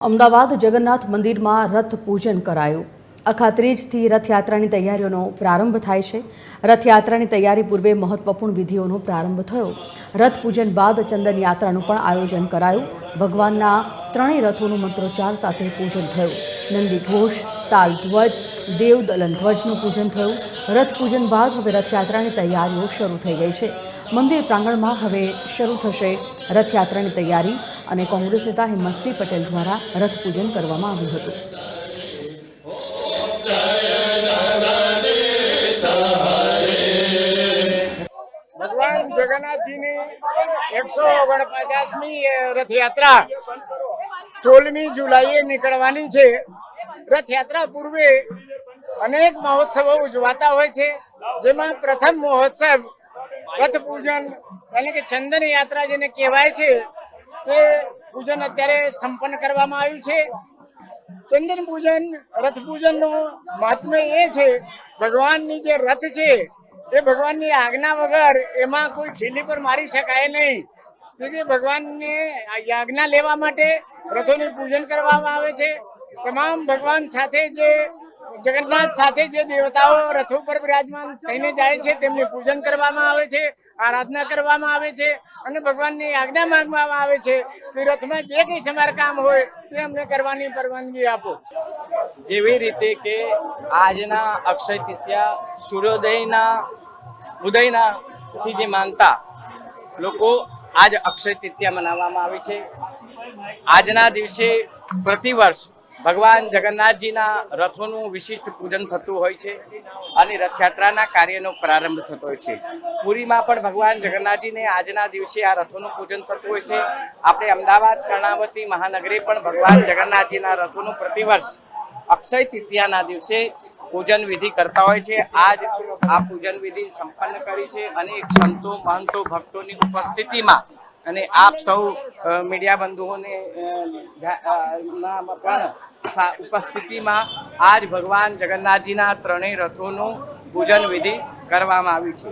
અમદાવાદ જગન્નાથ મંદિરમાં રથ પૂજન કરાયું। અખાત્રીજથી રથયાત્રાની તૈયારીઓનો પ્રારંભ થાય છે। રથયાત્રાની તૈયારી પૂર્વે મહત્વપૂર્ણ વિધિઓનો પ્રારંભ થયો। રથ પૂજન બાદ ચંદન યાત્રાનું પણ આયોજન કરાયું। ભગવાનના ત્રણેય રથોનું મંત્રોચ્ચાર સાથે પૂજન થયું। નંદી ઘોષ, તાલ ધ્વજ, દેવદલન ધ્વજનું પૂજન થયું। રથ પૂજન બાદ હવે રથયાત્રાની તૈયારીઓ શરૂ થઈ ગઈ છે। મંદિર પ્રાંગણમાં હવે શરૂ થશે રથયાત્રાની તૈયારી અને કોંગ્રેસ નેતા હિંમતસિંહ પટેલ દ્વારા રથ પૂજન કરવામાં આવ્યું હતું। भगवान जगन्नाथ जी ने 149મી रथयात्रा 16મી જુલાઈએ નીકળવાની છે। રથયાત્રા પૂર્વે અનેક મહોત્સવો ઉજવાતા હોય છે, જેમાં પ્રથમ મહોત્સવ રથ પૂજન એટલે કે ચંદન યાત્રા જેને કહેવાય છે તે પૂજન અત્યારે સંપન્ન કરવામાં આવ્યું છે। ચંદન પૂજન રથ પૂજનનું મહાત્મ્ય એ છે, ભગવાનની જે રથ છે એ ભગવાનની આજ્ઞા વગર એમાં કોઈ ખીલી પર મારી શકાય નહીં। તેથી ભગવાનને આજ્ઞા લેવા માટે રથોનું પૂજન કરવામાં આવે છે। તમામ ભગવાન સાથે જે જગન્નાથ સાથે જે દેવતાઓ રથો પર બિરાજમાન થઈને જાય છે તેમનું પૂજન કરવામાં આવે છે, આરાધના કરવામાં આવે છે અને ભગવાનની આજ્ઞા માંગવામાં આવે છે કે રથમાં જે કંઈ સમારકામ હોય તે અમને કરવાની પરવાનગી આપો। જેવી રીતે કે આજના અક્ષય તૃતીયા સૂર્યોદયના ઉદયના થી જે માનતા લોકો આજ અક્ષય તૃતીયા મનાવવામાં આવે છે। આજના દિવસે પ્રતિવર્ષ ભગવાન જગન્નાથજીના રથોનું વિશિષ્ટ પૂજન થતું હોય છે અને રથયાત્રાના કાર્યનો પ્રારંભ થતો હોય છે। પુરીમાં પણ ભગવાન જગન્નાથજીને આજના દિવસે આ રથોનું પૂજન થતું હોય છે। આપણે અમદાવાદ કર્ણાવતી મહાનગરે પણ ભગવાન જગન્નાથજીના રથોનું પ્રતિવર્ષ અક્ષય તૃતીયાના દિવસે પૂજન વિધિ કરતા હોય છે। આજ આ પૂજન વિધિ સંપન્ન કરી છે અનેક સંતો મહંતો ભક્તોની ઉપસ્થિતિમાં અને આપ સૌ મીડિયા બંધુઓને ઉપસ્થિતિમાં આજ ભગવાન જગન્નાથજીના ત્રણેય રથોનું પૂજન વિધિ કરવામાં આવી છે।